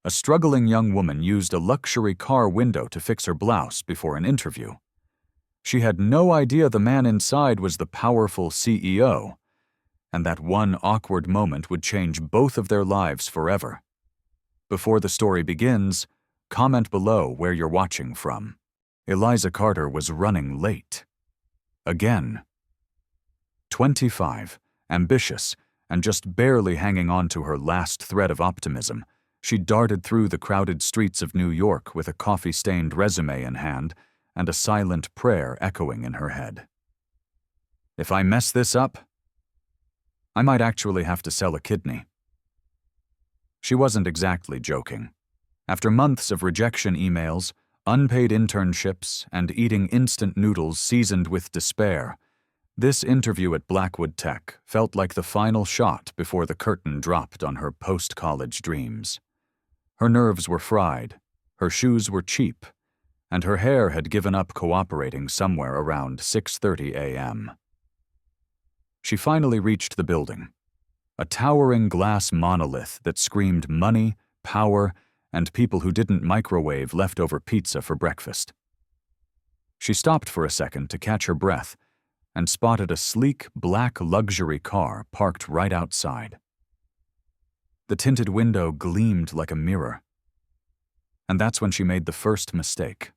A struggling young woman used a luxury car window to fix her blouse before an interview. She had no idea the man inside was the powerful CEO, and that one awkward moment would change both of their lives forever. Before the story begins, comment below where you're watching from. Eliza Carter was running late. Again. 25, ambitious, and just barely hanging on to her last thread of optimism, she darted through the crowded streets of New York with a coffee-stained resume in hand and a silent prayer echoing in her head. If I mess this up, I might actually have to sell a kidney. She wasn't exactly joking. After months of rejection emails, unpaid internships, and eating instant noodles seasoned with despair, this interview at Blackwood Tech felt like the final shot before the curtain dropped on her post-college dreams. Her nerves were fried, her shoes were cheap, and her hair had given up cooperating somewhere around 6:30 a.m. She finally reached the building, a towering glass monolith that screamed money, power, and people who didn't microwave leftover pizza for breakfast. She stopped for a second to catch her breath and spotted a sleek black luxury car parked right outside. The tinted window gleamed like a mirror. And that's when she made the first mistake.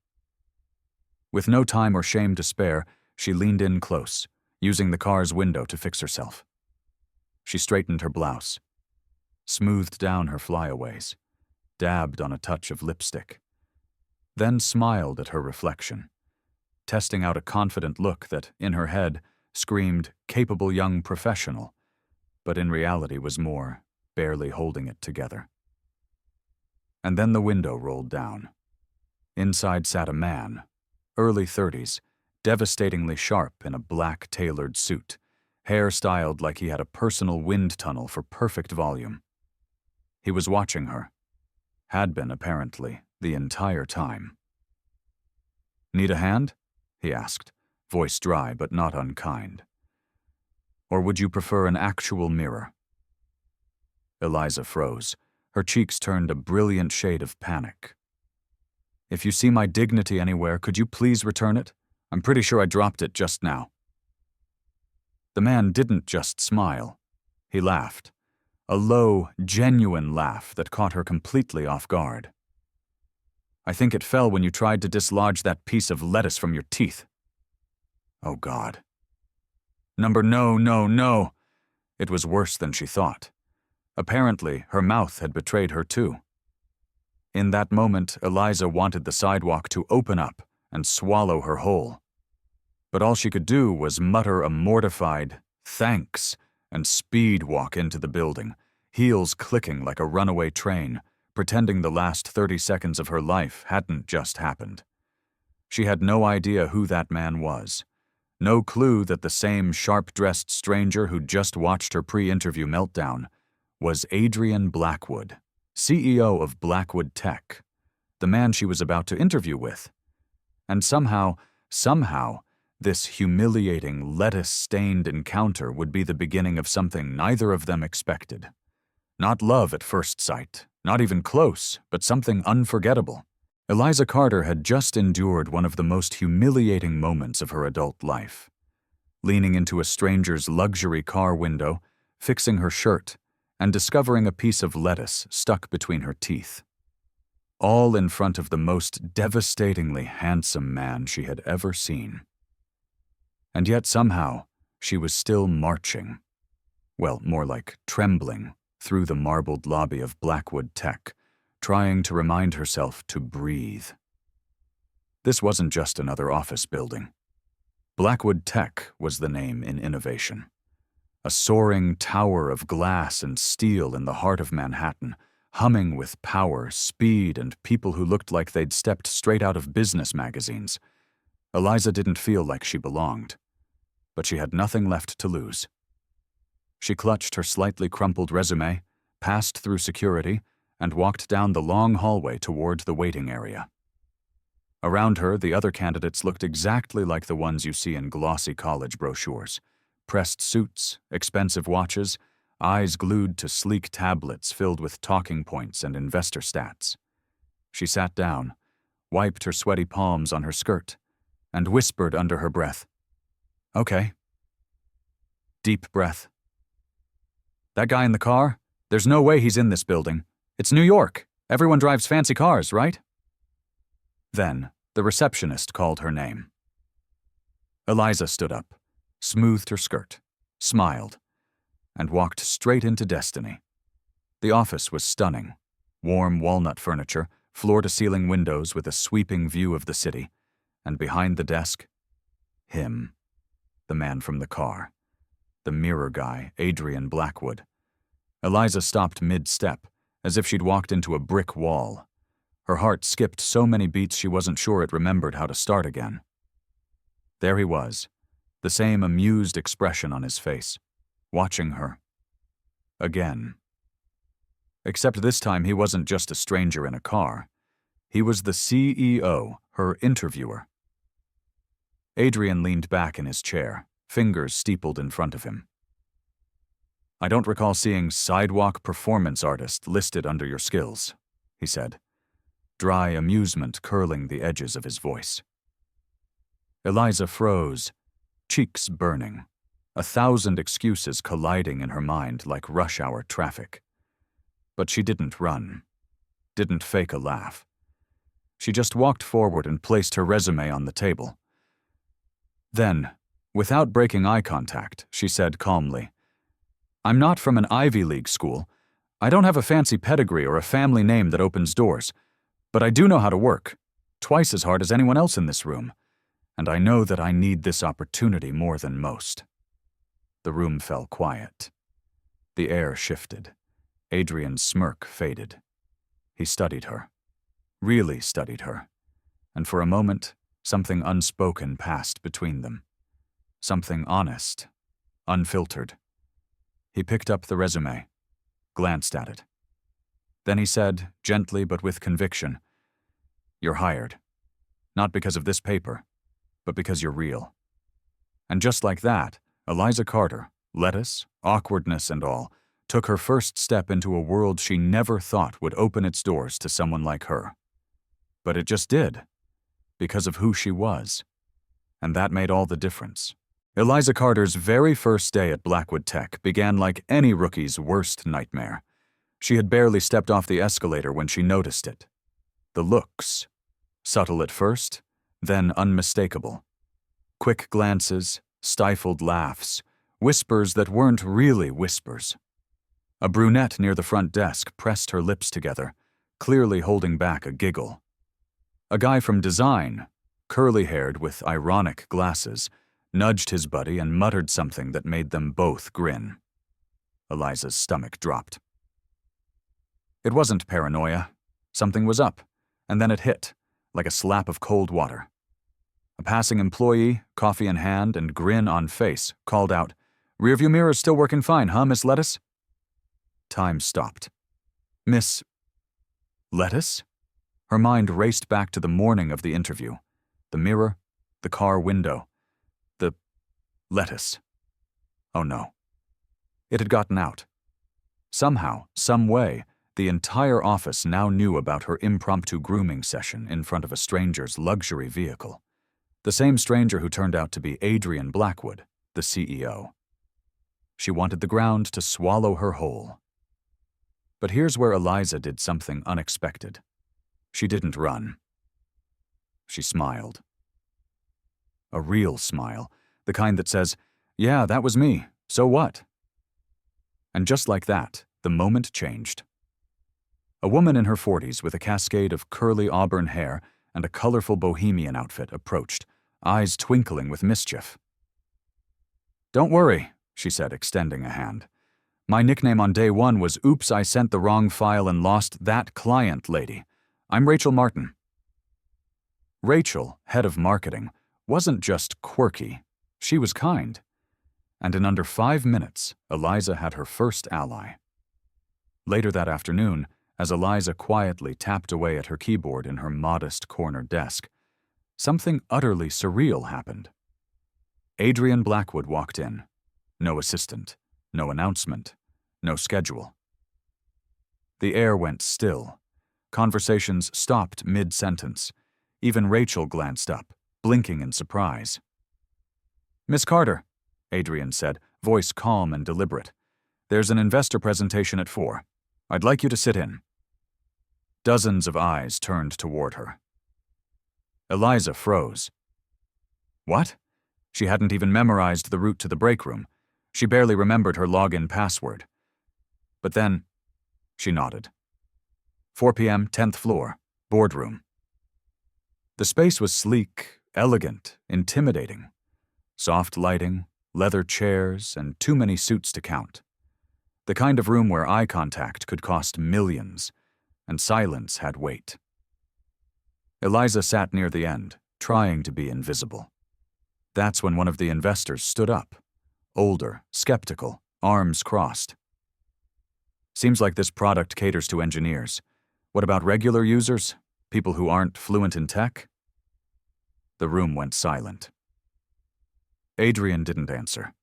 With no time or shame to spare, she leaned in close, using the car's window to fix herself. She straightened her blouse, smoothed down her flyaways, dabbed on a touch of lipstick, then smiled at her reflection, testing out a confident look that, in her head, screamed capable young professional, but in reality was more barely holding it together. And then the window rolled down. Inside sat a man, early 30s, devastatingly sharp in a black tailored suit, hair styled like he had a personal wind tunnel for perfect volume. He was watching her. Had been, apparently, the entire time. "Need a hand?" he asked, voice dry but not unkind. "Or would you prefer an actual mirror?" Eliza froze. Her cheeks turned a brilliant shade of panic. "If you see my dignity anywhere, could you please return it? I'm pretty sure I dropped it just now." The man didn't just smile. He laughed. A low, genuine laugh that caught her completely off guard. "I think it fell when you tried to dislodge that piece of lettuce from your teeth." Oh, God. No. It was worse than she thought. Apparently, her mouth had betrayed her too. In that moment, Eliza wanted the sidewalk to open up and swallow her whole. But all she could do was mutter a mortified, "Thanks," and speed walk into the building, heels clicking like a runaway train, pretending the last 30 seconds of her life hadn't just happened. She had no idea who that man was. No clue that the same sharp-dressed stranger who'd just watched her pre-interview meltdown was Adrian Blackwood, CEO of Blackwood Tech, the man she was about to interview with. And somehow, this humiliating, lettuce-stained encounter would be the beginning of something neither of them expected. Not love at first sight, not even close, but something unforgettable. Eliza Carter had just endured one of the most humiliating moments of her adult life. Leaning into a stranger's luxury car window, fixing her shirt, and discovering a piece of lettuce stuck between her teeth. All in front of the most devastatingly handsome man she had ever seen. And yet somehow, she was still marching. Well, more like trembling, through the marbled lobby of Blackwood Tech, trying to remind herself to breathe. This wasn't just another office building. Blackwood Tech was the name in innovation. A soaring tower of glass and steel in the heart of Manhattan, humming with power, speed, and people who looked like they'd stepped straight out of business magazines. Eliza didn't feel like she belonged, but she had nothing left to lose. She clutched her slightly crumpled resume, passed through security, and walked down the long hallway toward the waiting area. Around her, the other candidates looked exactly like the ones you see in glossy college brochures. Pressed suits, expensive watches, eyes glued to sleek tablets filled with talking points and investor stats. She sat down, wiped her sweaty palms on her skirt, and whispered under her breath, "Okay." Deep breath. "That guy in the car? There's no way he's in this building. It's New York. Everyone drives fancy cars, right?" Then, the receptionist called her name. Eliza stood up, smoothed her skirt, smiled, and walked straight into destiny. The office was stunning. Warm walnut furniture, floor-to-ceiling windows with a sweeping view of the city, and behind the desk, him, the man from the car, the mirror guy, Adrian Blackwood. Eliza stopped mid-step, as if she'd walked into a brick wall. Her heart skipped so many beats she wasn't sure it remembered how to start again. There he was, the same amused expression on his face, watching her. Again. Except this time he wasn't just a stranger in a car. He was the CEO, her interviewer. Adrian leaned back in his chair, fingers steepled in front of him. "I don't recall seeing sidewalk performance artist listed under your skills," he said, dry amusement curling the edges of his voice. Eliza froze, cheeks burning, 1,000 excuses colliding in her mind like rush-hour traffic. But she didn't run, didn't fake a laugh. She just walked forward and placed her resume on the table. Then, without breaking eye contact, she said calmly, "I'm not from an Ivy League school. I don't have a fancy pedigree or a family name that opens doors. But I do know how to work, twice as hard as anyone else in this room. And I know that I need this opportunity more than most." The room fell quiet. The air shifted. Adrian's smirk faded. He studied her. Really studied her. And for a moment, something unspoken passed between them. Something honest, unfiltered. He picked up the resume, glanced at it. Then he said, gently but with conviction, "You're hired. Not because of this paper, but because you're real." And just like that, Eliza Carter, lettuce, awkwardness and all, took her first step into a world she never thought would open its doors to someone like her. But it just did, because of who she was. And that made all the difference. Eliza Carter's very first day at Blackwood Tech began like any rookie's worst nightmare. She had barely stepped off the escalator when she noticed it. The looks. Subtle at first, then unmistakable. Quick glances, stifled laughs, whispers that weren't really whispers. A brunette near the front desk pressed her lips together, clearly holding back a giggle. A guy from design, curly-haired with ironic glasses, nudged his buddy and muttered something that made them both grin. Eliza's stomach dropped. It wasn't paranoia. Something was up, and then it hit, like a slap of cold water. A passing employee, coffee in hand and grin on face, called out, "Rearview mirror's still working fine, huh, Miss Lettuce?" Time stopped. "Miss Lettuce?" Her mind raced back to the morning of the interview. The mirror, the car window, the lettuce. Oh no. It had gotten out. Somehow, some way, the entire office now knew about her impromptu grooming session in front of a stranger's luxury vehicle. The same stranger who turned out to be Adrian Blackwood, the CEO. She wanted the ground to swallow her whole. But here's where Eliza did something unexpected. She didn't run. She smiled. A real smile, the kind that says, "Yeah, that was me, so what?" And just like that, the moment changed. A woman in her 40s with a cascade of curly auburn hair and a colorful bohemian outfit approached, eyes twinkling with mischief. "Don't worry," she said, extending a hand. "My nickname on day one was Oops, I sent the wrong file and lost that client lady. I'm Rachel Martin." Rachel, head of marketing, wasn't just quirky, she was kind. And in under 5 minutes, Eliza had her first ally. Later that afternoon, as Eliza quietly tapped away at her keyboard in her modest corner desk, something utterly surreal happened. Adrian Blackwood walked in. No assistant, no announcement, no schedule. The air went still. Conversations stopped mid-sentence. Even Rachel glanced up, blinking in surprise. "Miss Carter," Adrian said, voice calm and deliberate. "There's an investor presentation at 4. I'd like you to sit in." Dozens of eyes turned toward her. Eliza froze. What? She hadn't even memorized the route to the break room. She barely remembered her login password. But then, she nodded. 4 p.m., 10th floor, boardroom. The space was sleek, elegant, intimidating. Soft lighting, leather chairs, and too many suits to count. The kind of room where eye contact could cost millions, and silence had weight. Eliza sat near the end, trying to be invisible. That's when one of the investors stood up. Older, skeptical, arms crossed. "Seems like this product caters to engineers. What about regular users? People who aren't fluent in tech?" The room went silent. Adrian didn't answer.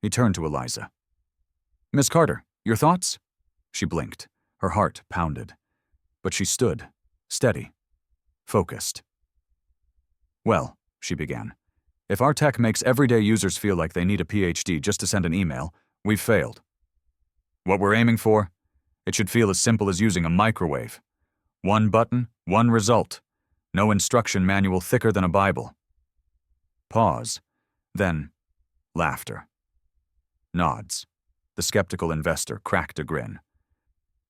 He turned to Eliza. "Miss Carter, your thoughts?" She blinked. Her heart pounded. But she stood, steady, focused. "Well," she began, "if our tech makes everyday users feel like they need a PhD just to send an email, we've failed. What we're aiming for? It should feel as simple as using a microwave. One button, one result. No instruction manual thicker than a Bible." Pause. Then, laughter. Nods. The skeptical investor cracked a grin.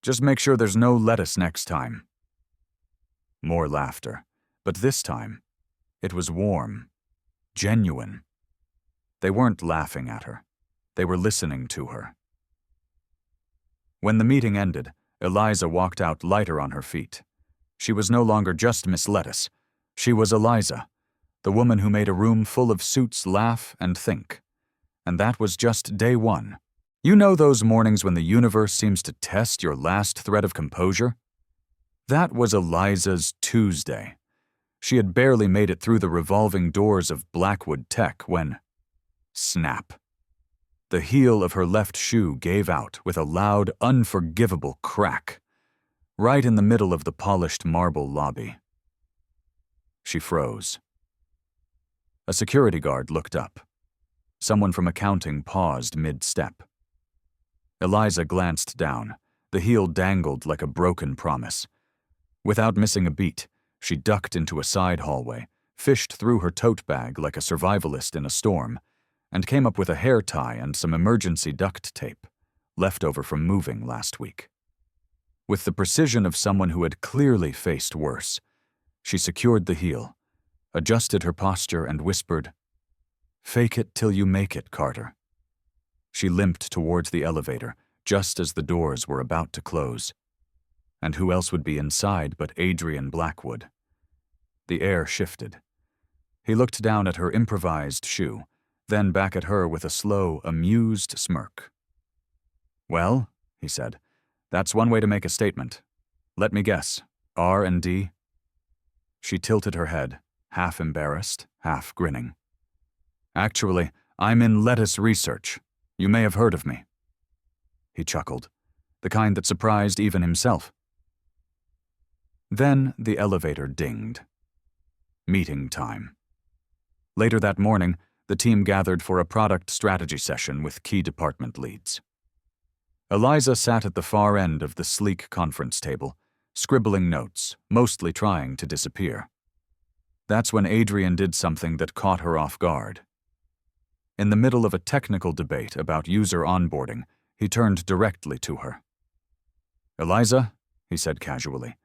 "Just make sure there's no lettuce next time." More laughter. But this time, it was warm. Genuine. They weren't laughing at her. They were listening to her. When the meeting ended, Eliza walked out lighter on her feet. She was no longer just Miss Lettuce. She was Eliza, the woman who made a room full of suits laugh and think. And that was just day one. You know those mornings when the universe seems to test your last thread of composure? That was Eliza's Tuesday. She had barely made it through the revolving doors of Blackwood Tech when... snap. The heel of her left shoe gave out with a loud, unforgivable crack, right in the middle of the polished marble lobby. She froze. A security guard looked up. Someone from accounting paused mid-step. Eliza glanced down. The heel dangled like a broken promise. Without missing a beat, she ducked into a side hallway, fished through her tote bag like a survivalist in a storm, and came up with a hair tie and some emergency duct tape, left over from moving last week. With the precision of someone who had clearly faced worse, she secured the heel, adjusted her posture, and whispered, "Fake it till you make it, Carter." She limped towards the elevator, just as the doors were about to close. And who else would be inside but Adrian Blackwood? The air shifted. He looked down at her improvised shoe, then back at her with a slow, amused smirk. "Well," he said, "that's one way to make a statement. Let me guess, R&D?" She tilted her head, half embarrassed, half grinning. "Actually, I'm in lettuce research. You may have heard of me." He chuckled, the kind that surprised even himself. Then the elevator dinged. Meeting time. Later that morning, the team gathered for a product strategy session with key department leads. Eliza sat at the far end of the sleek conference table, scribbling notes, mostly trying to disappear. That's when Adrian did something that caught her off guard. In the middle of a technical debate about user onboarding, he turned directly to her. "Eliza," he said casually,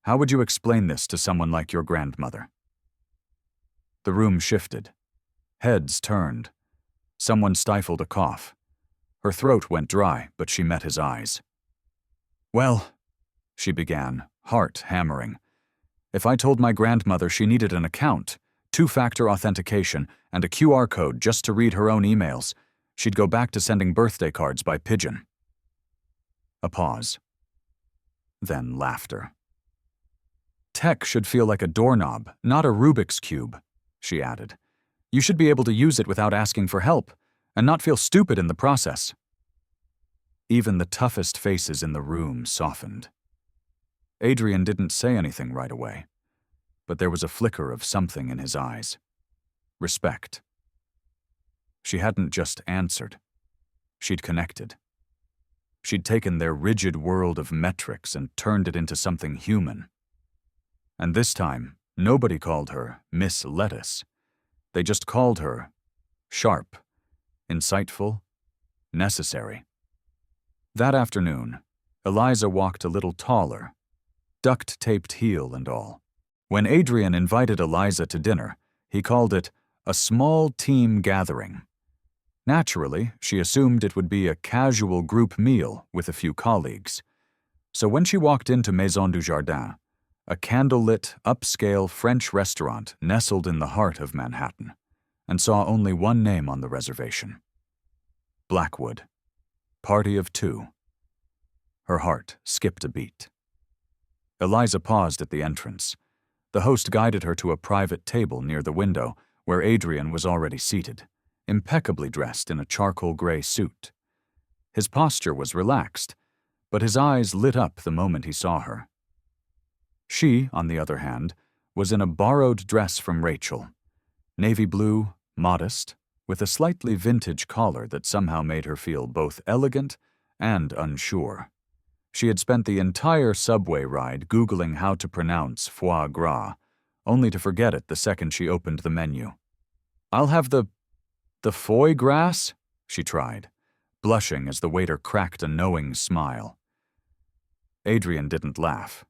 "how would you explain this to someone like your grandmother?" The room shifted. Heads turned. Someone stifled a cough. Her throat went dry, but she met his eyes. "Well," she began, heart hammering, "if I told my grandmother she needed an account, two-factor authentication, and a QR code just to read her own emails, she'd go back to sending birthday cards by pigeon." A pause. Then laughter. "Tech should feel like a doorknob, not a Rubik's Cube," she added. "You should be able to use it without asking for help, and not feel stupid in the process." Even the toughest faces in the room softened. Adrian didn't say anything right away, but there was a flicker of something in his eyes. Respect. She hadn't just answered. She'd connected. She'd taken their rigid world of metrics and turned it into something human. And this time, nobody called her Miss Lettuce. They just called her sharp, insightful, necessary. That afternoon, Eliza walked a little taller, duct-taped heel and all. When Adrian invited Eliza to dinner, he called it a small team gathering. Naturally, she assumed it would be a casual group meal with a few colleagues. So when she walked into Maison du Jardin, a candlelit, upscale French restaurant nestled in the heart of Manhattan, and saw only one name on the reservation: Blackwood. Party of 2. Her heart skipped a beat. Eliza paused at the entrance. The host guided her to a private table near the window, where Adrian was already seated, impeccably dressed in a charcoal gray suit. His posture was relaxed, but his eyes lit up the moment he saw her. She, on the other hand, was in a borrowed dress from Rachel, navy blue, modest, with a slightly vintage collar that somehow made her feel both elegant and unsure. She had spent the entire subway ride Googling how to pronounce foie gras, only to forget it the second she opened the menu. "I'll have the foie gras?" she tried, blushing as the waiter cracked a knowing smile. Adrian didn't laugh.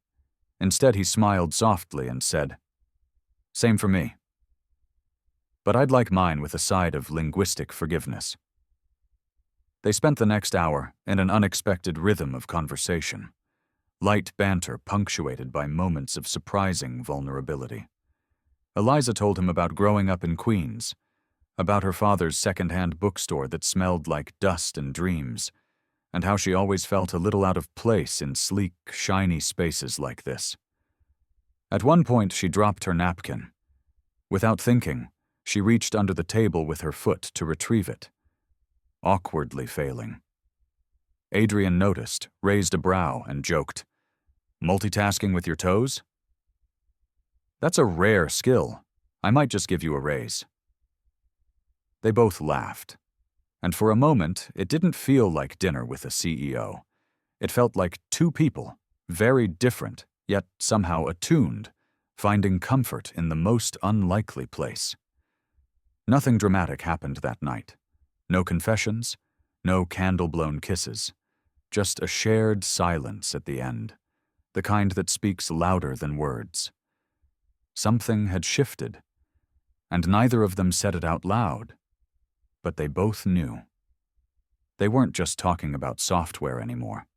Instead, he smiled softly and said, "Same for me. But I'd like mine with a side of linguistic forgiveness." They spent the next hour in an unexpected rhythm of conversation, light banter punctuated by moments of surprising vulnerability. Eliza told him about growing up in Queens, about her father's second-hand bookstore that smelled like dust and dreams, and how she always felt a little out of place in sleek, shiny spaces like this. At one point, she dropped her napkin. Without thinking, she reached under the table with her foot to retrieve it, awkwardly failing. Adrian noticed, raised a brow, and joked, "Multitasking with your toes? That's a rare skill. I might just give you a raise." They both laughed, and for a moment, it didn't feel like dinner with a CEO. It felt like two people, very different, yet somehow attuned, finding comfort in the most unlikely place. Nothing dramatic happened that night. No confessions, no candle-blown kisses, just a shared silence at the end, the kind that speaks louder than words. Something had shifted, and neither of them said it out loud, but they both knew. They weren't just talking about software anymore.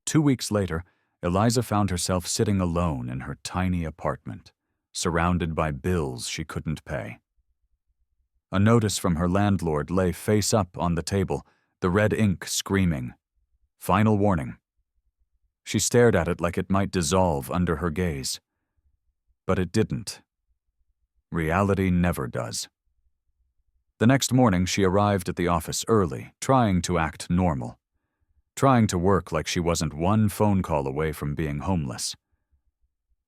2 weeks later, Eliza found herself sitting alone in her tiny apartment, surrounded by bills she couldn't pay. A notice from her landlord lay face up on the table, the red ink screaming, "Final warning." She stared at it like it might dissolve under her gaze. But it didn't. Reality never does. The next morning, she arrived at the office early, trying to act normal, trying to work like she wasn't one phone call away from being homeless.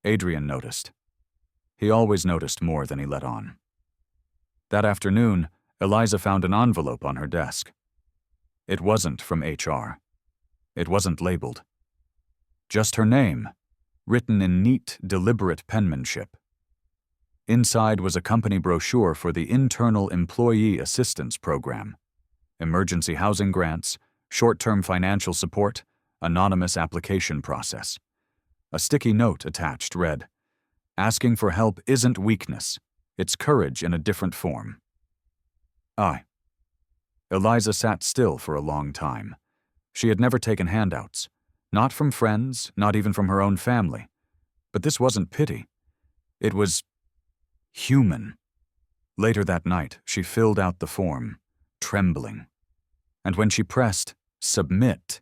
Adrian noticed. He always noticed more than he let on. That afternoon, Eliza found an envelope on her desk. It wasn't from HR. It wasn't labeled. Just her name, written in neat, deliberate penmanship. Inside was a company brochure for the Internal Employee Assistance Program, emergency housing grants, short-term financial support, anonymous application process. A sticky note attached read, "Asking for help isn't weakness. It's courage in a different form." Eliza sat still for a long time. She had never taken handouts, not from friends, not even from her own family. But this wasn't pity. It was human. Later that night, she filled out the form, trembling. And when she pressed submit,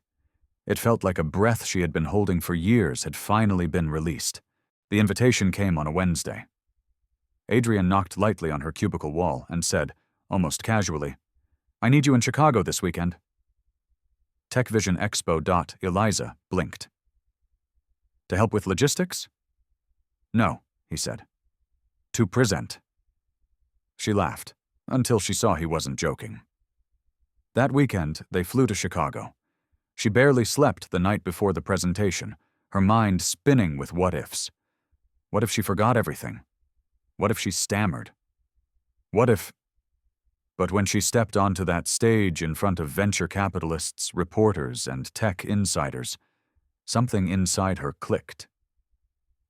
it felt like a breath she had been holding for years had finally been released. The invitation came on a Wednesday. Adrian knocked lightly on her cubicle wall and said, almost casually, "I need you in Chicago this weekend." techvisionexpo.eliza blinked. To help with logistics? No, he said. To present. She laughed, until she saw he wasn't joking. That weekend, they flew to Chicago. She barely slept the night before the presentation, her mind spinning with what-ifs. What if she forgot everything? What if she stammered? What if... But when she stepped onto that stage in front of venture capitalists, reporters, and tech insiders, something inside her clicked.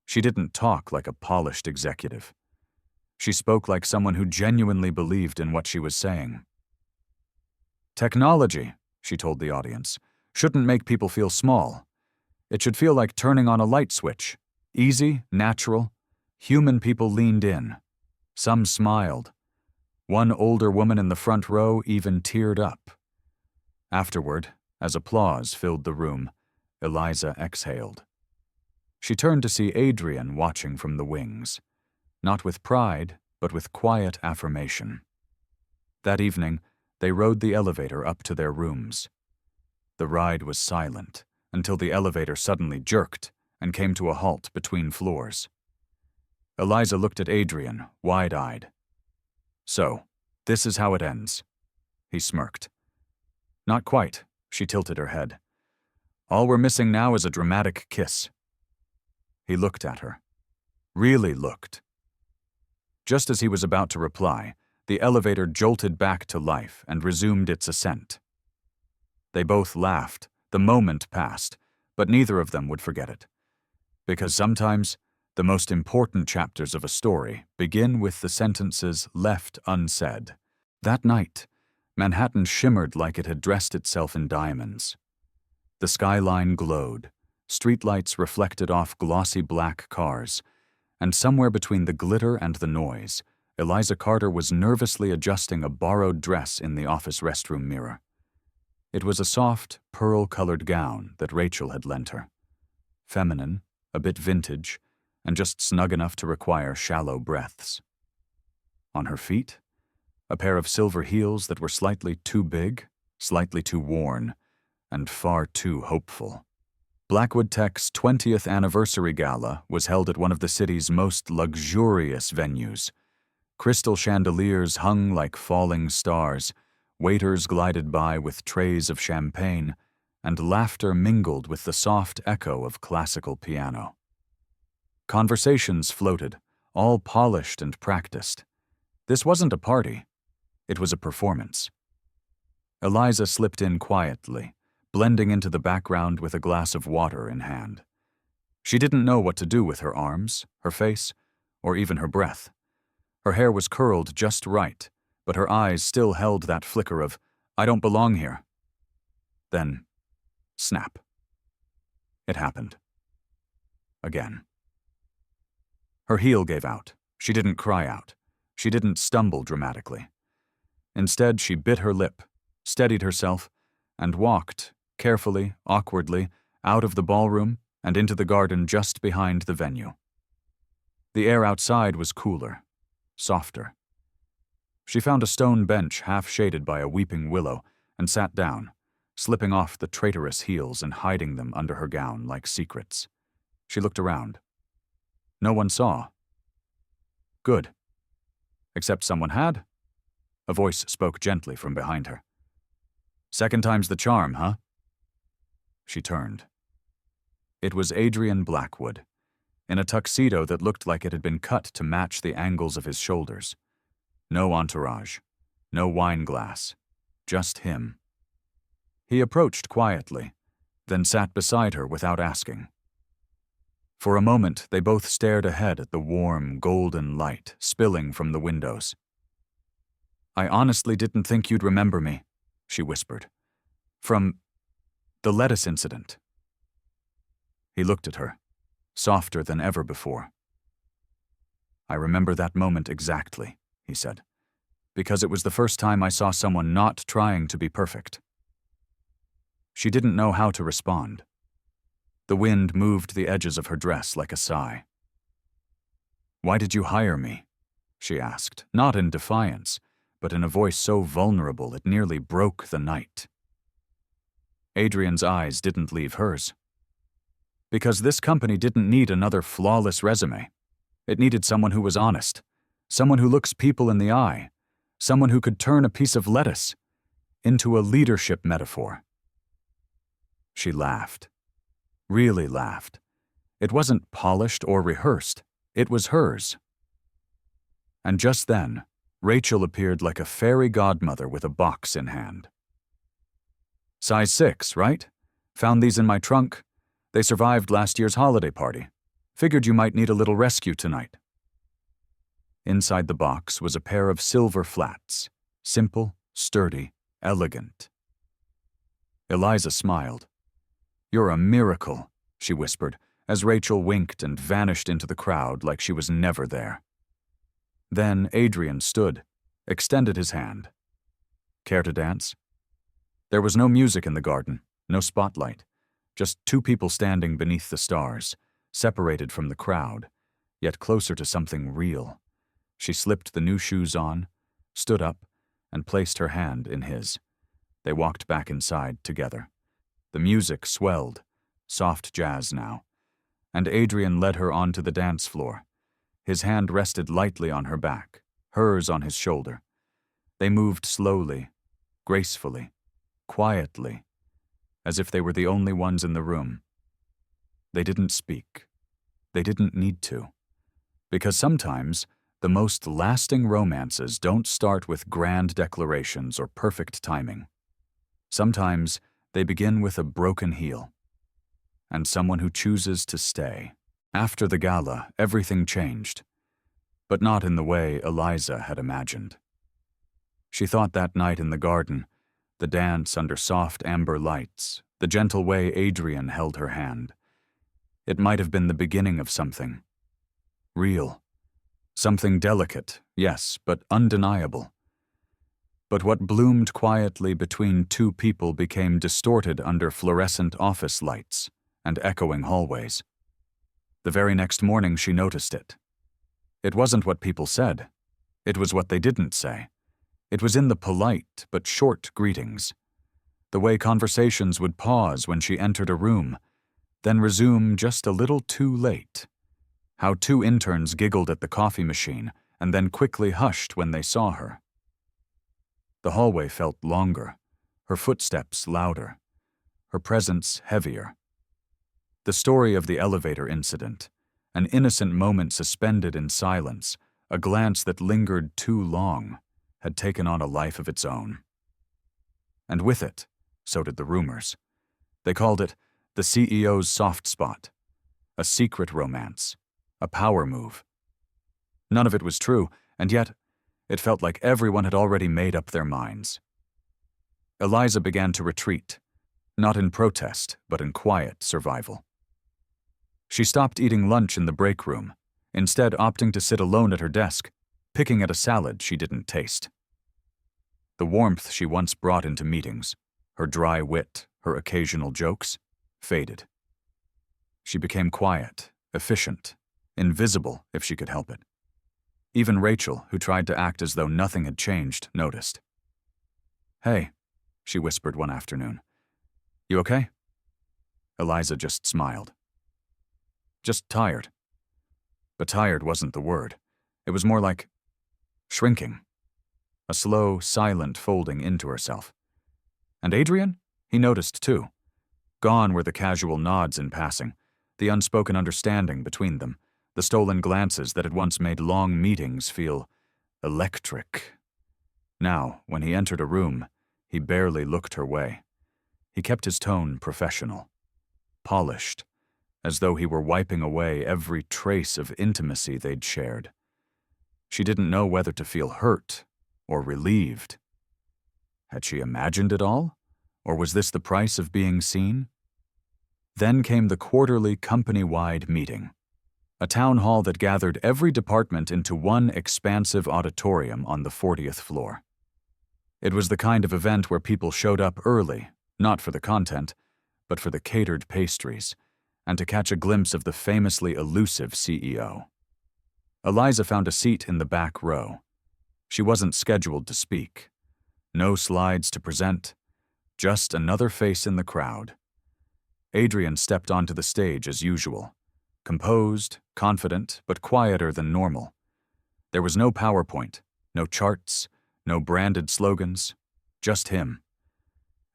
She didn't talk like a polished executive. She spoke like someone who genuinely believed in what she was saying. Technology, she told the audience, shouldn't make people feel small. It should feel like turning on a light switch. Easy, natural. Human people leaned in. Some smiled. One older woman in the front row even teared up. Afterward, as applause filled the room, Eliza exhaled. She turned to see Adrian watching from the wings, not with pride, but with quiet affirmation. That evening, they rode the elevator up to their rooms. The ride was silent until the elevator suddenly jerked and came to a halt between floors. Eliza looked at Adrian, wide-eyed. So, this is how it ends. He smirked. Not quite, she tilted her head. All we're missing now is a dramatic kiss. He looked at her. Really looked. Just as he was about to reply, the elevator jolted back to life and resumed its ascent. They both laughed. The moment passed, but neither of them would forget it. Because sometimes, the most important chapters of a story begin with the sentences left unsaid. That night, Manhattan shimmered like it had dressed itself in diamonds. The skyline glowed, streetlights reflected off glossy black cars, and somewhere between the glitter and the noise, Eliza Carter was nervously adjusting a borrowed dress in the office restroom mirror. It was a soft, pearl-colored gown that Rachel had lent her. Feminine, a bit vintage, and just snug enough to require shallow breaths. On her feet, a pair of silver heels that were slightly too big, slightly too worn, and far too hopeful. Blackwood Tech's 20th anniversary gala was held at one of the city's most luxurious venues. Crystal chandeliers hung like falling stars, waiters glided by with trays of champagne, and laughter mingled with the soft echo of classical piano. Conversations floated, all polished and practiced. This wasn't a party. It was a performance. Eliza slipped in quietly, blending into the background with a glass of water in hand. She didn't know what to do with her arms, her face, or even her breath. Her hair was curled just right, but her eyes still held that flicker of, I don't belong here. Then, snap. It happened. Again. Her heel gave out. She didn't cry out. She didn't stumble dramatically. Instead, she bit her lip, steadied herself, and walked, carefully, awkwardly, out of the ballroom and into the garden just behind the venue. The air outside was cooler, softer. She found a stone bench half shaded by a weeping willow and sat down, slipping off the traitorous heels and hiding them under her gown like secrets. She looked around. No one saw. Good. Except someone had. A voice spoke gently from behind her. Second time's the charm, huh? She turned. It was Adrian Blackwood, in a tuxedo that looked like it had been cut to match the angles of his shoulders. No entourage, no wine glass, just him. He approached quietly, then sat beside her without asking. For a moment, they both stared ahead at the warm, golden light spilling from the windows. I honestly didn't think you'd remember me, she whispered. From the lettuce incident. He looked at her, softer than ever before. I remember that moment exactly, he said, because it was the first time I saw someone not trying to be perfect. She didn't know how to respond. The wind moved the edges of her dress like a sigh. Why did you hire me? She asked, not in defiance, but in a voice so vulnerable it nearly broke the night. Adrian's eyes didn't leave hers. Because this company didn't need another flawless resume. It needed someone who was honest, someone who looks people in the eye, someone who could turn a piece of lettuce into a leadership metaphor. She laughed. Really laughed. It wasn't polished or rehearsed. It was hers. And just then, Rachel appeared like a fairy godmother with a box in hand. Size 6, right? Found these in my trunk. They survived last year's holiday party. Figured you might need a little rescue tonight. Inside the box was a pair of silver flats. Simple, sturdy, elegant. Eliza smiled. "You're a miracle," she whispered, as Rachel winked and vanished into the crowd like she was never there. Then Adrian stood, extended his hand. "Care to dance?" There was no music in the garden, no spotlight, just two people standing beneath the stars, separated from the crowd, yet closer to something real. She slipped the new shoes on, stood up, and placed her hand in his. They walked back inside together. The music swelled, soft jazz now, and Adrian led her onto the dance floor. His hand rested lightly on her back, hers on his shoulder. They moved slowly, gracefully, quietly, as if they were the only ones in the room. They didn't speak. They didn't need to. Because sometimes the most lasting romances don't start with grand declarations or perfect timing. Sometimes they begin with a broken heel. And someone who chooses to stay. After the gala, everything changed. But not in the way Eliza had imagined. She thought that night in the garden, the dance under soft amber lights, the gentle way Adrian held her hand. It might have been the beginning of something. Real. Something delicate, yes, but undeniable. But what bloomed quietly between two people became distorted under fluorescent office lights and echoing hallways. The very next morning she noticed it. It wasn't what people said. It was what they didn't say. It was in the polite but short greetings. The way conversations would pause when she entered a room, then resume just a little too late. How two interns giggled at the coffee machine and then quickly hushed when they saw her. The hallway felt longer, her footsteps louder, her presence heavier. The story of the elevator incident, an innocent moment suspended in silence, a glance that lingered too long, had taken on a life of its own. And with it, so did the rumors. They called it the CEO's soft spot, a secret romance, a power move. None of it was true, and yet it felt like everyone had already made up their minds. Eliza began to retreat, not in protest, but in quiet survival. She stopped eating lunch in the break room, instead opting to sit alone at her desk, picking at a salad she didn't taste. The warmth she once brought into meetings, her dry wit, her occasional jokes, faded. She became quiet, efficient, invisible if she could help it. Even Rachel, who tried to act as though nothing had changed, noticed. "Hey," she whispered one afternoon. "You okay?" Eliza just smiled. "Just tired." But tired wasn't the word. It was more like shrinking. A slow, silent folding into herself. And Adrian? He noticed too. Gone were the casual nods in passing, the unspoken understanding between them, the stolen glances that had once made long meetings feel electric. Now, when he entered a room, he barely looked her way. He kept his tone professional, polished, as though he were wiping away every trace of intimacy they'd shared. She didn't know whether to feel hurt or relieved. Had she imagined it all? Or was this the price of being seen? Then came the quarterly company-wide meeting, a town hall that gathered every department into one expansive auditorium on the 40th floor. It was the kind of event where people showed up early, not for the content, but for the catered pastries, and to catch a glimpse of the famously elusive CEO. Eliza found a seat in the back row. She wasn't scheduled to speak. No slides to present, Just another face in the crowd. Adrian stepped onto the stage as usual. Composed, confident, but quieter than normal. There was no PowerPoint, no charts, no branded slogans, just him.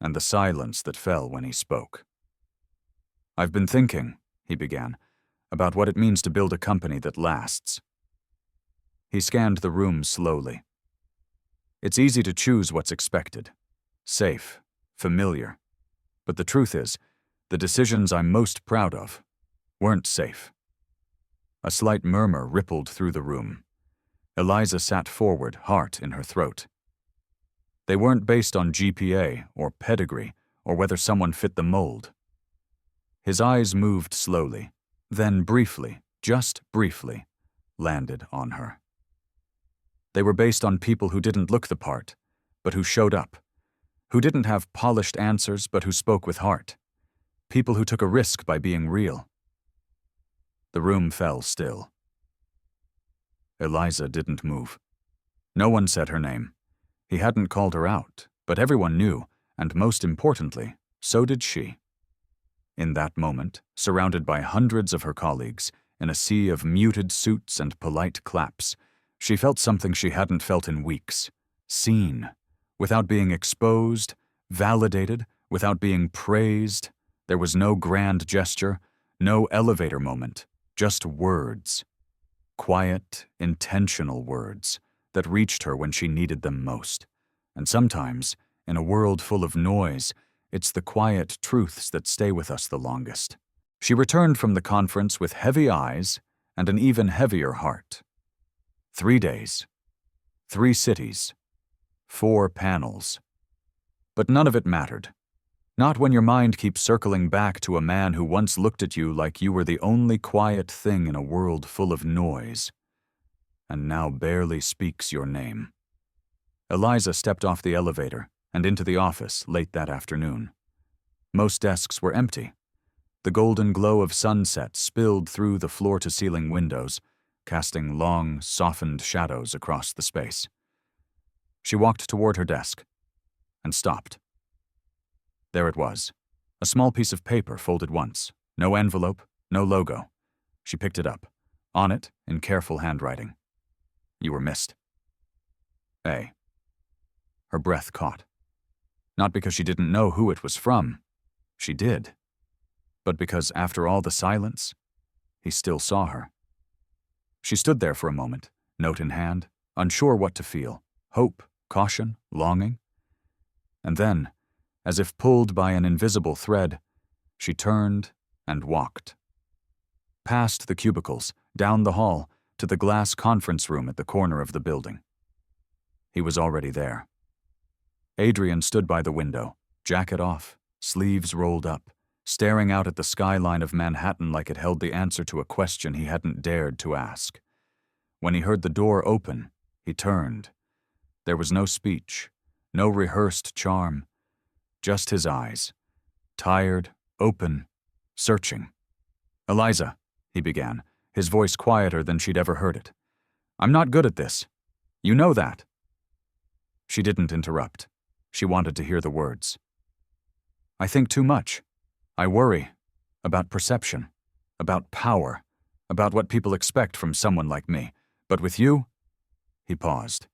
And the silence that fell when he spoke. "I've been thinking," he began, "about what it means to build a company that lasts." He scanned the room slowly. It's easy to choose what's expected. Safe, familiar. But the truth is, the decisions I'm most proud of weren't safe. A slight murmur rippled through the room. Eliza sat forward, heart in her throat. They weren't based on GPA or pedigree or whether someone fit the mold. His eyes moved slowly, then briefly, just briefly, landed on her. They were based on people who didn't look the part, but who showed up, who didn't have polished answers but who spoke with heart, people who took a risk by being real. The room fell still. Eliza didn't move. No one said her name. He hadn't called her out, but everyone knew, and most importantly, so did she. In that moment, surrounded by hundreds of her colleagues, in a sea of muted suits and polite claps, she felt something she hadn't felt in weeks. Seen. Without being exposed, validated, without being praised. There was no grand gesture, no elevator moment, just words. Quiet, intentional words that reached her when she needed them most. And sometimes, in a world full of noise, it's the quiet truths that stay with us the longest. She returned from the conference with heavy eyes and an even heavier heart. 3 days, 3 cities, 4 panels. But none of it mattered. Not when your mind keeps circling back to a man who once looked at you like you were the only quiet thing in a world full of noise, and now barely speaks your name. Eliza stepped off the elevator and into the office late that afternoon. Most desks were empty. The golden glow of sunset spilled through the floor-to-ceiling windows, casting long, softened shadows across the space. She walked toward her desk and stopped. There it was, a small piece of paper folded once, no envelope, no logo. She picked it up. On it, in careful handwriting, "You were missed. A." Her breath caught. Not because she didn't know who it was from. She did. But because after all the silence, he still saw her. She stood there for a moment, note in hand, unsure what to feel. Hope, caution, longing. And then, as if pulled by an invisible thread, she turned and walked. Past the cubicles, down the hall, to the glass conference room at the corner of the building. He was already there. Adrian stood by the window, jacket off, sleeves rolled up, staring out at the skyline of Manhattan like it held the answer to a question he hadn't dared to ask. When he heard the door open, he turned. There was no speech, no rehearsed charm, just his eyes, tired, open, searching. "Eliza," he began, his voice quieter than she'd ever heard it. "I'm not good at this. You know that." She didn't interrupt. She wanted to hear the words. "I think too much. I worry about perception, about power, about what people expect from someone like me. But with you," he paused,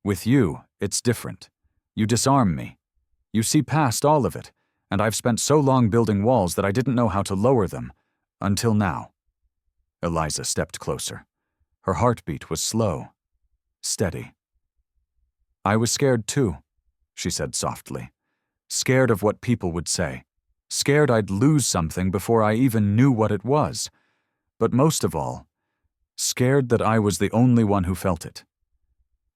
"with you, it's different. You disarm me. You see past all of it, and I've spent so long building walls that I didn't know how to lower them, until now." Eliza stepped closer. Her heartbeat was slow, steady. "I was scared too," she said softly. "Scared of what people would say. Scared I'd lose something before I even knew what it was. But most of all, scared that I was the only one who felt it."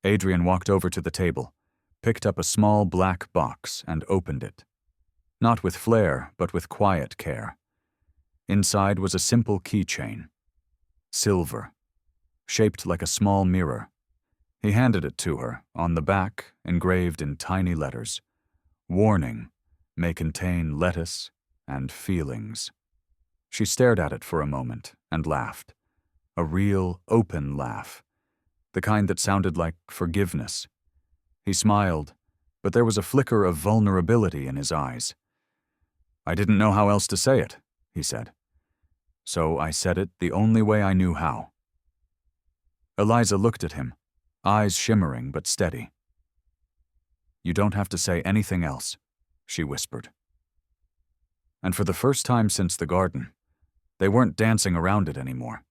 Adrian walked over to the table, picked up a small black box and opened it. Not with flair, but with quiet care. Inside was a simple keychain. Silver, shaped like a small mirror. He handed it to her, on the back, engraved in tiny letters. "Warning, may contain lettuce and feelings." She stared at it for a moment and laughed. A real, open laugh. The kind that sounded like forgiveness. He smiled, but there was a flicker of vulnerability in his eyes. "I didn't know how else to say it," he said. "So I said it the only way I knew how." Eliza looked at him, eyes shimmering but steady. "You don't have to say anything else," she whispered. And for the first time since the garden, they weren't dancing around it anymore.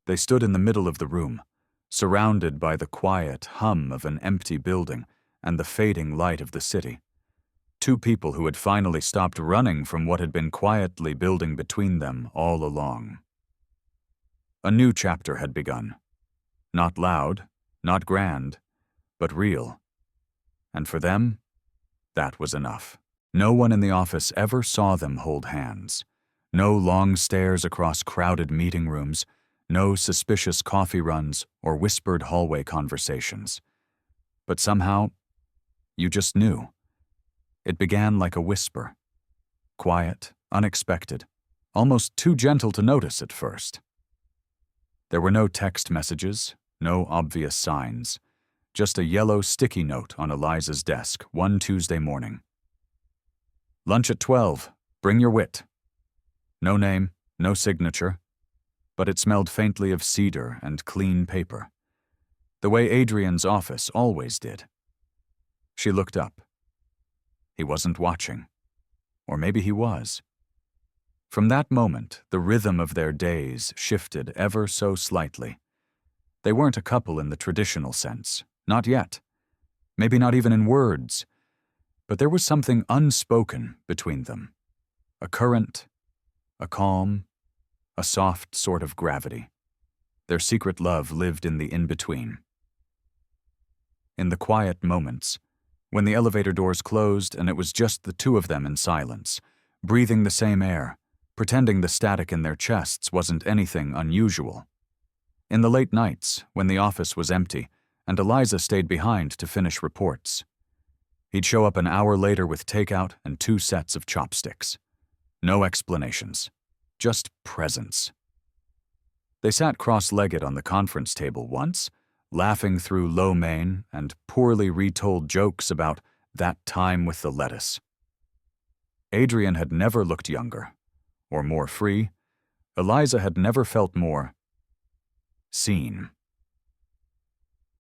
They stood in the middle of the room, surrounded by the quiet hum of an empty building and the fading light of the city. Two people who had finally stopped running from what had been quietly building between them all along. A new chapter had begun. Not loud, not grand, but real. And for them, that was enough. No one in the office ever saw them hold hands. No long stares across crowded meeting rooms, no suspicious coffee runs or whispered hallway conversations. But somehow, you just knew. It began like a whisper. Quiet, unexpected, almost too gentle to notice at first. There were no text messages, no obvious signs, just a yellow sticky note on Eliza's desk one Tuesday morning. "Lunch at 12. Bring your wit." No name, no signature, but it smelled faintly of cedar and clean paper, the way Adrian's office always did. She looked up. He wasn't watching. Or maybe he was. From that moment, the rhythm of their days shifted ever so slightly. They weren't a couple in the traditional sense, not yet. Maybe not even in words. But there was something unspoken between them. A current, a calm, a soft sort of gravity. Their secret love lived in the in-between. In the quiet moments, when the elevator doors closed and it was just the two of them in silence, breathing the same air, pretending the static in their chests wasn't anything unusual. In the late nights, when the office was empty, and Eliza stayed behind to finish reports. He'd show up an hour later with takeout and 2 sets of chopsticks. No explanations, just presence. They sat cross-legged on the conference table once, laughing through lo mein and poorly retold jokes about that time with the lettuce. Adrian had never looked younger, or more free. Eliza had never felt more seen.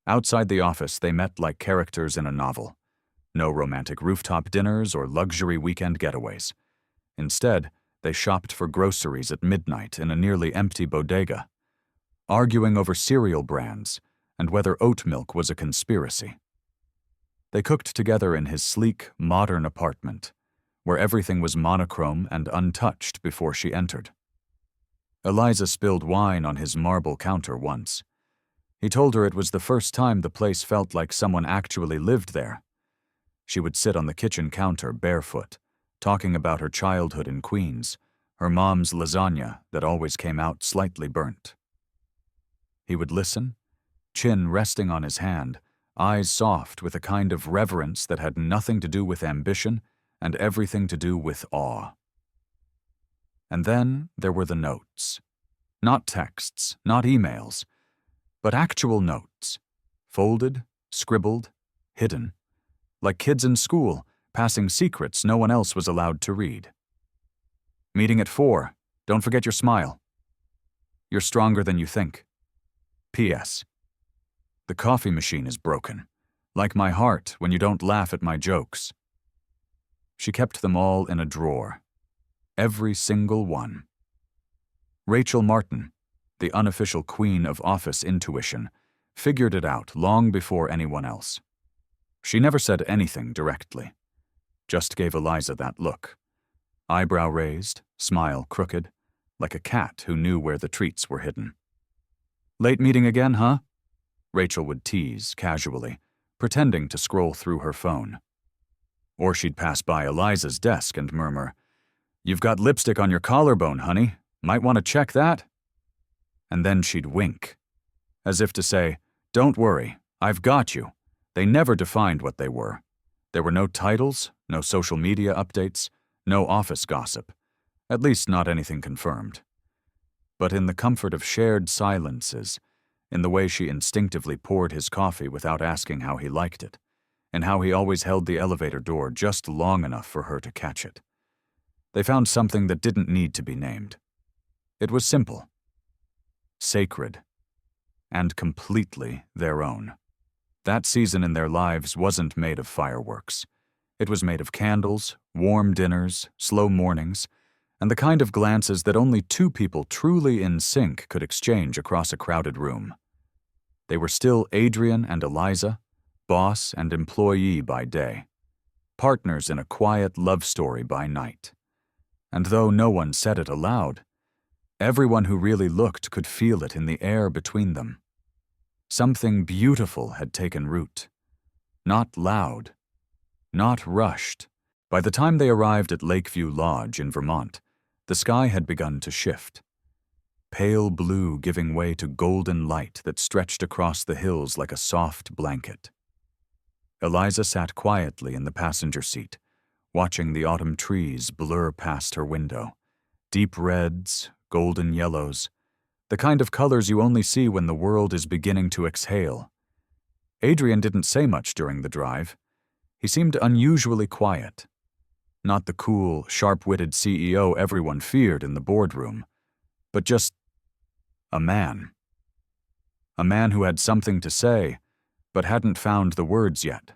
Outside the office, they met like characters in a novel. No romantic rooftop dinners or luxury weekend getaways. Instead, they shopped for groceries at midnight in a nearly empty bodega, arguing over cereal brands and whether oat milk was a conspiracy. They cooked together in his sleek, modern apartment, where everything was monochrome and untouched before she entered. Eliza spilled wine on his marble counter once. He told her it was the first time the place felt like someone actually lived there. She would sit on the kitchen counter barefoot, talking about her childhood in Queens, her mom's lasagna that always came out slightly burnt. He would listen, chin resting on his hand, eyes soft with a kind of reverence that had nothing to do with ambition and everything to do with awe. And then there were the notes. Not texts, not emails, but actual notes. Folded, scribbled, hidden. Like kids in school, passing secrets no one else was allowed to read. "Meeting at 4. Don't forget your smile. You're stronger than you think. P.S. The coffee machine is broken, like my heart when you don't laugh at my jokes." She kept them all in a drawer. Every single one. Rachel Martin, the unofficial queen of office intuition, figured it out long before anyone else. She never said anything directly, just gave Eliza that look. Eyebrow raised, smile crooked, like a cat who knew where the treats were hidden. "Late meeting again, huh?" Rachel would tease casually, pretending to scroll through her phone. Or she'd pass by Eliza's desk and murmur, "You've got lipstick on your collarbone, honey. Might want to check that." And then she'd wink, as if to say, "Don't worry, I've got you." They never defined what they were. There were no titles, no social media updates, no office gossip, at least not anything confirmed. But in the comfort of shared silences, in the way she instinctively poured his coffee without asking how he liked it, and how he always held the elevator door just long enough for her to catch it. They found something that didn't need to be named. It was simple, sacred, and completely their own. That season in their lives wasn't made of fireworks. It was made of candles, warm dinners, slow mornings, and the kind of glances that only two people truly in sync could exchange across a crowded room. They were still Adrian and Eliza, boss and employee by day, partners in a quiet love story by night. And though no one said it aloud, everyone who really looked could feel it in the air between them. Something beautiful had taken root. Not loud, not rushed. By the time they arrived at Lakeview Lodge in Vermont, the sky had begun to shift. Pale blue giving way to golden light that stretched across the hills like a soft blanket. Eliza sat quietly in the passenger seat, watching the autumn trees blur past her window. Deep reds, golden yellows, the kind of colors you only see when the world is beginning to exhale. Adrian didn't say much during the drive. He seemed unusually quiet. Not the cool, sharp-witted CEO everyone feared in the boardroom, but just a man. A man who had something to say, but hadn't found the words yet.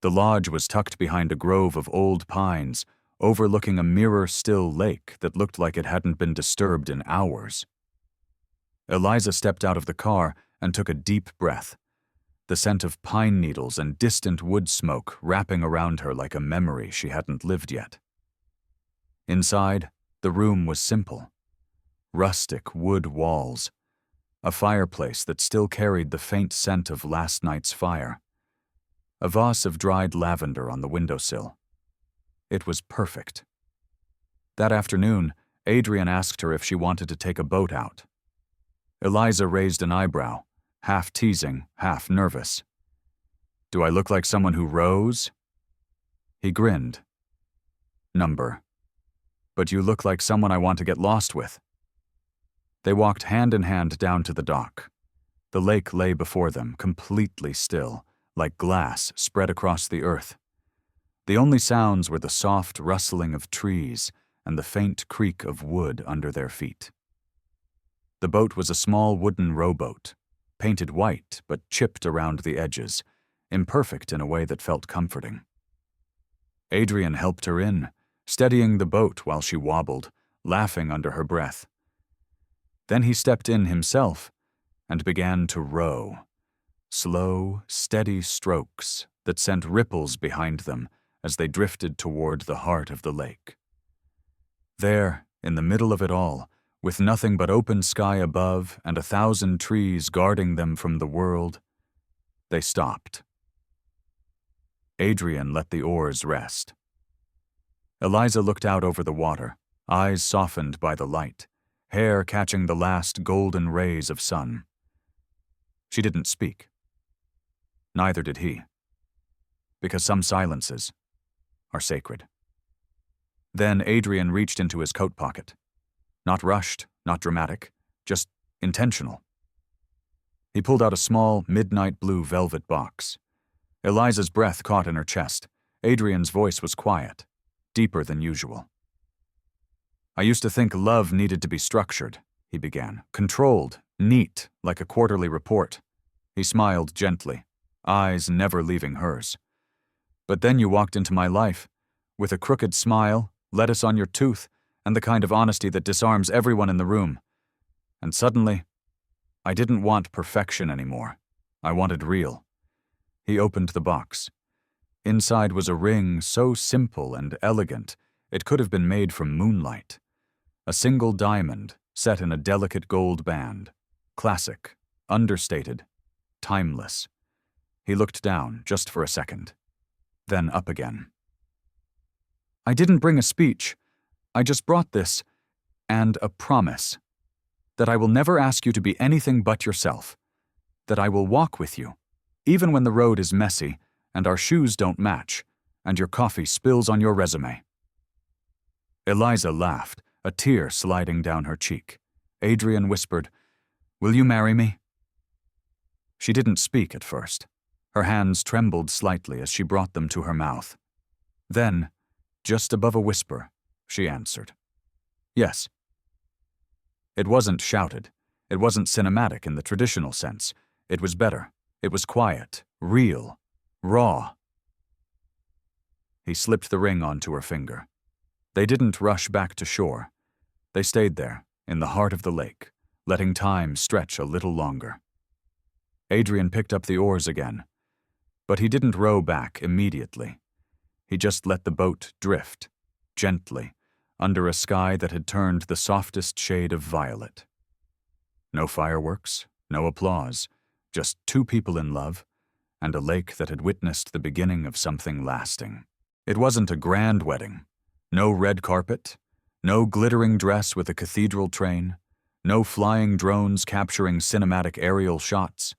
The lodge was tucked behind a grove of old pines, overlooking a mirror-still lake that looked like it hadn't been disturbed in hours. Eliza stepped out of the car and took a deep breath, the scent of pine needles and distant wood smoke wrapping around her like a memory she hadn't lived yet. Inside, the room was simple. Rustic wood walls, a fireplace that still carried the faint scent of last night's fire, a vase of dried lavender on the windowsill. It was perfect. That afternoon, Adrian asked her if she wanted to take a boat out. Eliza raised an eyebrow, half teasing, half nervous. "Do I look like someone who rows?" He grinned. "Number. But you look like someone I want to get lost with." They walked hand in hand down to the dock. The lake lay before them, completely still, like glass spread across the earth. The only sounds were the soft rustling of trees and the faint creak of wood under their feet. The boat was a small wooden rowboat, painted white but chipped around the edges, imperfect in a way that felt comforting. Adrian helped her in, steadying the boat while she wobbled, laughing under her breath. Then he stepped in himself and began to row, slow, steady strokes that sent ripples behind them as they drifted toward the heart of the lake. There, in the middle of it all, with nothing but open sky above and 1,000 trees guarding them from the world, they stopped. Adrian let the oars rest. Eliza looked out over the water, eyes softened by the light, hair catching the last golden rays of sun. She didn't speak. Neither did he. Because some silences are sacred. Then Adrian reached into his coat pocket. Not rushed, not dramatic, just intentional. He pulled out a small, midnight blue velvet box. Eliza's breath caught in her chest. Adrian's voice was quiet, deeper than usual. "I used to think love needed to be structured," he began. "Controlled, neat, like a quarterly report." He smiled gently, eyes never leaving hers. "But then you walked into my life, with a crooked smile, lettuce on your tooth, and the kind of honesty that disarms everyone in the room. And suddenly, I didn't want perfection anymore. I wanted real." He opened the box. Inside was a ring so simple and elegant, it could have been made from moonlight. A single diamond set in a delicate gold band. Classic, understated, timeless. He looked down just for a second, then up again. "I didn't bring a speech. I just brought this, and a promise, that I will never ask you to be anything but yourself, that I will walk with you, even when the road is messy, and our shoes don't match, and your coffee spills on your resume." Eliza laughed, a tear sliding down her cheek. Adrian whispered, "Will you marry me?" She didn't speak at first. Her hands trembled slightly as she brought them to her mouth. Then, just above a whisper, she answered, "Yes." It wasn't shouted. It wasn't cinematic in the traditional sense. It was better. It was quiet, real, raw. He slipped the ring onto her finger. They didn't rush back to shore. They stayed there, in the heart of the lake, letting time stretch a little longer. Adrian picked up the oars again, but he didn't row back immediately. He just let the boat drift, gently, under a sky that had turned the softest shade of violet. No fireworks, no applause, just two people in love, and a lake that had witnessed the beginning of something lasting. It wasn't a grand wedding. No red carpet, no glittering dress with a cathedral train, no flying drones capturing cinematic aerial shots.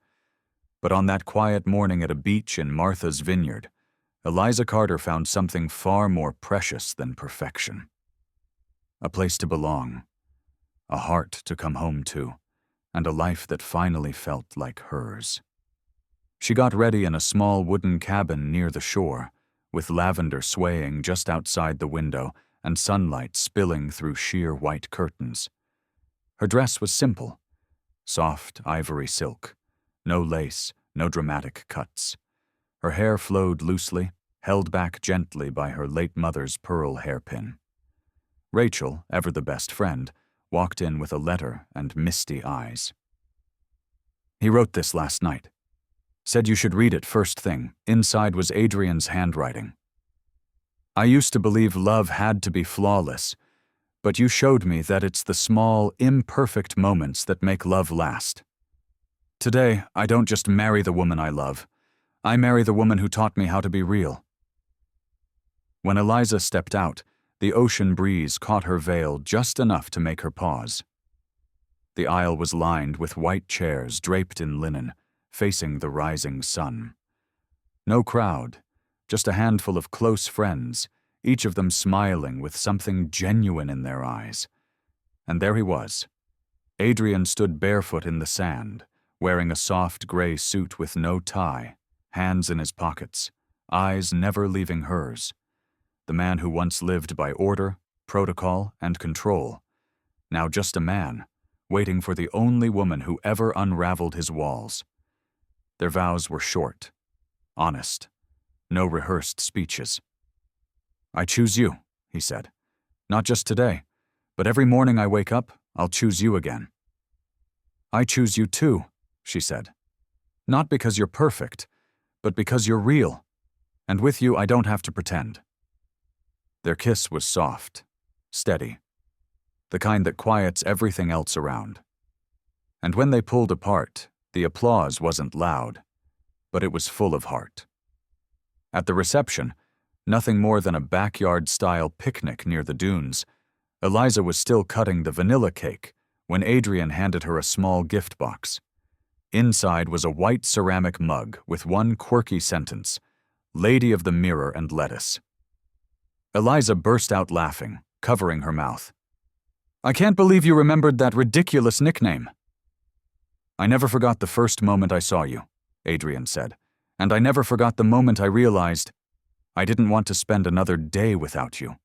But on that quiet morning at a beach in Martha's Vineyard, Eliza Carter found something far more precious than perfection. A place to belong, a heart to come home to, and a life that finally felt like hers. She got ready in a small wooden cabin near the shore, with lavender swaying just outside the window and sunlight spilling through sheer white curtains. Her dress was simple, soft ivory silk, no lace, no dramatic cuts. Her hair flowed loosely, held back gently by her late mother's pearl hairpin. Rachel, ever the best friend, walked in with a letter and misty eyes. "He wrote this last night. Said you should read it first thing." Inside was Adrian's handwriting. "I used to believe love had to be flawless, but you showed me that it's the small, imperfect moments that make love last. Today, I don't just marry the woman I love. I marry the woman who taught me how to be real." When Eliza stepped out, the ocean breeze caught her veil just enough to make her pause. The aisle was lined with white chairs draped in linen, facing the rising sun. No crowd, just a handful of close friends, each of them smiling with something genuine in their eyes. And there he was. Adrian stood barefoot in the sand, wearing a soft gray suit with no tie, hands in his pockets, eyes never leaving hers. The man who once lived by order, protocol, and control, now just a man, waiting for the only woman who ever unraveled his walls. Their vows were short, honest, no rehearsed speeches. "I choose you," he said. "Not just today, but every morning I wake up, I'll choose you again." "I choose you too," she said. "Not because you're perfect, but because you're real. And with you, I don't have to pretend." Their kiss was soft, steady, the kind that quiets everything else around. And when they pulled apart, the applause wasn't loud, but it was full of heart. At the reception, nothing more than a backyard-style picnic near the dunes, Eliza was still cutting the vanilla cake when Adrian handed her a small gift box. Inside was a white ceramic mug with one quirky sentence, "Lady of the Mirror and Lettuce." Eliza burst out laughing, covering her mouth. "I can't believe you remembered that ridiculous nickname." "I never forgot the first moment I saw you," Adrian said, "and I never forgot the moment I realized I didn't want to spend another day without you."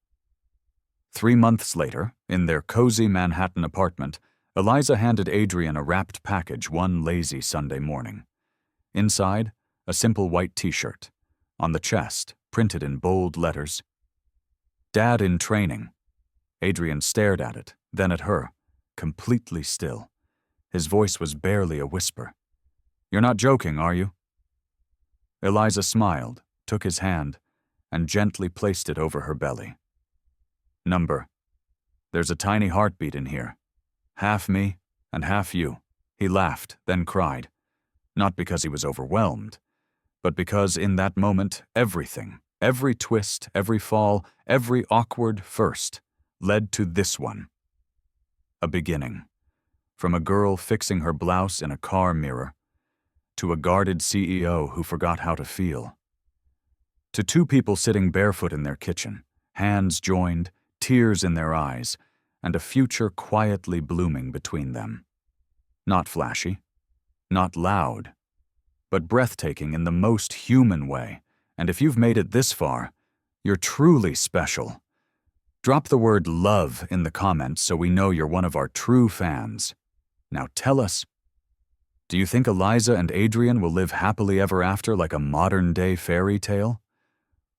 3 months later, in their cozy Manhattan apartment, Eliza handed Adrian a wrapped package one lazy Sunday morning. Inside, a simple white t-shirt. On the chest, printed in bold letters, "Dad in training." Adrian stared at it, then at her, completely still. His voice was barely a whisper. "You're not joking, are you?" Eliza smiled, took his hand, and gently placed it over her belly. "Number. There's a tiny heartbeat in here. Half me and half you." He laughed, then cried. Not because he was overwhelmed, but because in that moment, everything, every twist, every fall, every awkward first, led to this one. A beginning. From a girl fixing her blouse in a car mirror, to a guarded CEO who forgot how to feel. To two people sitting barefoot in their kitchen, hands joined, tears in their eyes, and a future quietly blooming between them. Not flashy, not loud, but breathtaking in the most human way. And if you've made it this far, you're truly special. Drop the word love in the comments so we know you're one of our true fans. Now tell us, do you think Eliza and Adrian will live happily ever after like a modern-day fairy tale?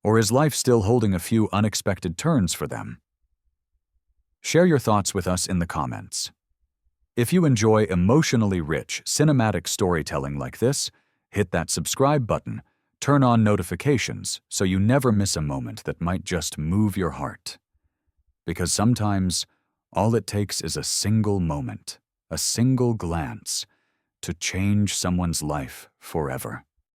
Or is life still holding a few unexpected turns for them? Share your thoughts with us in the comments. If you enjoy emotionally rich, cinematic storytelling like this, hit that subscribe button, turn on notifications so you never miss a moment that might just move your heart. Because sometimes, all it takes is a single moment, a single glance, to change someone's life forever.